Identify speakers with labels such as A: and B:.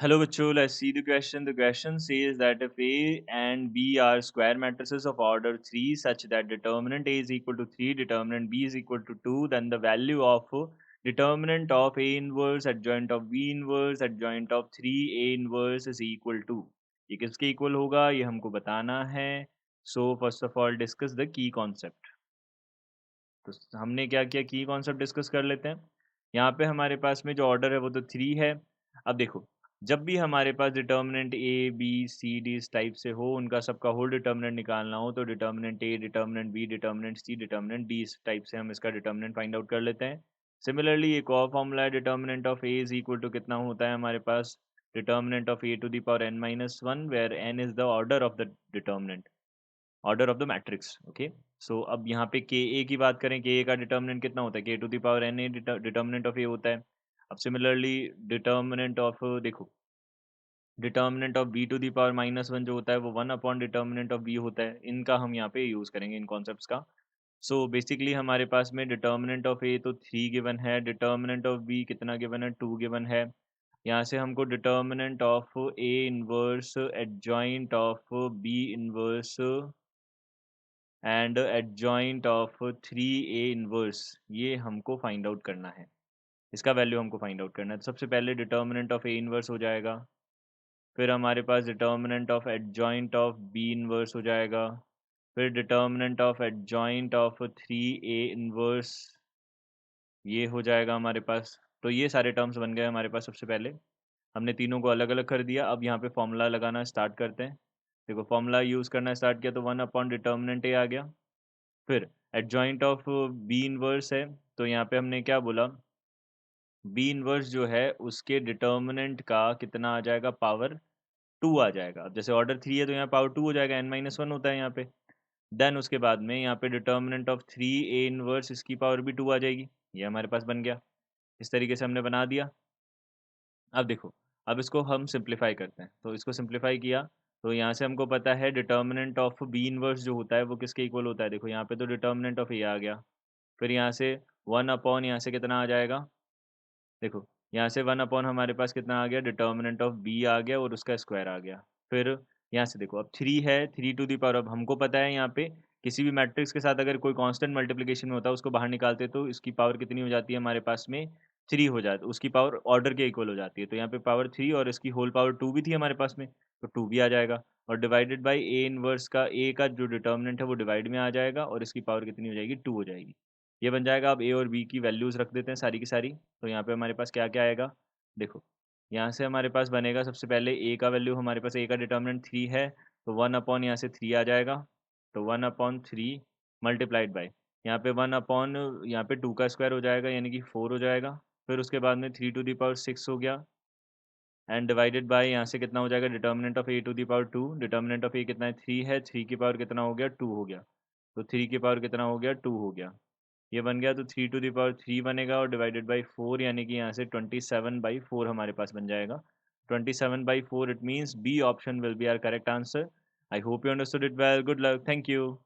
A: Hello, bachcho. Let's see the question. The question says that if A and B are square matrices of order 3 such that determinant A is equal to 3, determinant B is equal to 2, then the value of determinant of A inverse adjoint of B inverse adjoint of 3 A inverse is equal to. ये किसके equal होगा ये हमको बताना है. So first of all discuss the key concept. तो हमने क्या किया की कॉन्सेप्ट डिस्कस कर लेते हैं. यहाँ पे हमारे पास में जो ऑर्डर है वो तो 3 है. अब देखो, जब भी हमारे पास determinant A B C D इस टाइप से हो, उनका सबका होल डिटर्मिनेंट निकालना हो, तो determinant A determinant B determinant C determinant D इस टाइप से हम इसका डिटर्मिनेंट फाइंड आउट कर लेते हैं. सिमिलरली एक और फॉर्मूला है, determinant of A is equal to कितना होता है हमारे पास, determinant of A to the power n minus one, where n is the order of the determinant, order of the matrix. Okay, so अब यहाँ पे के ए की बात करें, के ए का डिटर्मिनेंट कितना होता है, K to the power n a determinant of A होता है. अब सिमिलरली डिटर्मिनेंट ऑफ देखो, determinant of B to the power minus one जो होता है वो one upon determinant of B होता है. इनका हम यहाँ पे यूज़ करेंगे इन कॉन्सेप्ट्स का. सो बेसिकली हमारे पास में डिटर्मिनेंट ऑफ ए तो 3 गिवन है, डिटर्मिनेंट ऑफ बी कितना गिवन है, 2 गिवन है. यहाँ से हमको determinant of A inverse adjoint of B inverse and adjoint of 3 A inverse, ये हमको फाइंड आउट करना है. इसका वैल्यू हमको फाइंड आउट करना है. तो सबसे पहले डिटर्मिनेंट ऑफ ए इनवर्स हो जाएगा, फिर हमारे पास determinant of adjoint of B inverse हो जाएगा, फिर determinant of adjoint of 3 A inverse, ये हो जाएगा हमारे पास. तो ये सारे टर्म्स बन गए हमारे पास. सबसे पहले हमने तीनों को अलग अलग कर दिया. अब यहाँ पे फॉर्मूला लगाना स्टार्ट करते हैं. देखो, फॉर्मूला यूज़ करना स्टार्ट किया तो वन अपॉन डिटर्मिनेंट ए आ गया. फिर एडजॉइंट ऑफ बी इनवर्स है, तो यहाँ पे हमने क्या बोला, बी इनवर्स जो है उसके डिटर्मिनेंट का कितना आ जाएगा, पावर 2 आ जाएगा. अब जैसे ऑर्डर 3 है तो यहाँ पावर 2 हो जाएगा, एन माइनस वन होता है यहाँ पे. देन उसके बाद में यहाँ पे डिटर्मिनेंट ऑफ 3 ए इनवर्स, इसकी पावर भी 2 आ जाएगी. ये हमारे पास बन गया. इस तरीके से हमने बना दिया. अब देखो, अब इसको हम सिंप्लीफाई करते हैं. तो इसको सिंप्लीफाई किया तो यहाँ से हमको पता है डिटर्मिनेंट ऑफ बी इनवर्स जो होता है वो किसके इक्वल होता है. देखो यहाँ पे तो डिटर्मिनेंट ऑफ ए आ गया, फिर यहाँ से वन अपॉन यहाँ से कितना आ जाएगा, देखो यहाँ से वन अपॉन हमारे पास कितना आ गया, डिटर्मिनेंट ऑफ बी आ गया और उसका स्क्वायर आ गया. फिर यहाँ से देखो, अब 3 है, 3 टू दी पावर, अब हमको पता है यहाँ पे किसी भी मैट्रिक्स के साथ अगर कोई कांस्टेंट मल्टीप्लिकेशन में होता है उसको बाहर निकालते तो इसकी पावर कितनी हो जाती है हमारे पास में, 3 हो जाती है. उसकी पावर ऑर्डर के इक्वल हो जाती है. तो यहाँ पे पावर 3 और इसकी होल पावर 2 भी थी हमारे पास में, तो 2 भी आ जाएगा. और डिवाइडेड बाई ए इनवर्स का, ए का जो डिटर्मिनेंट है वो डिवाइड में आ जाएगा और इसकी पावर कितनी हो जाएगी, 2 हो जाएगी. ये बन जाएगा. अब ए और बी की वैल्यूज़ रख देते हैं सारी की सारी. तो यहाँ पे हमारे पास क्या-क्या आएगा, देखो यहाँ से हमारे पास बनेगा सबसे पहले ए का वैल्यू, हमारे पास ए का डिटर्मिनेंट 3 है, तो 1 अपॉन यहाँ से 3 आ जाएगा. तो 1 अपॉन 3 मल्टीप्लाइड बाय यहाँ पे 1 अपॉन यहाँ पे 2 का स्क्वायर हो जाएगा यानी कि 4 हो जाएगा. फिर उसके बाद में 3 टू द पावर 6 हो गया एंड डिवाइडेड बाय यहाँ से कितना हो जाएगा, determinant of A to the power 2, determinant of A कितना है, 3 है, 3 की पावर कितना हो गया, 2 हो गया. तो 3 की पावर कितना हो गया, 2 हो गया. ये बन गया. तो 3 टू द पावर 3 बनेगा और डिवाइडेड बाई 4 यानी कि यहाँ से 27/4 हमारे पास बन जाएगा. 27/4 it means B option will be our correct answer. I hope you understood it well. Good luck. Thank you.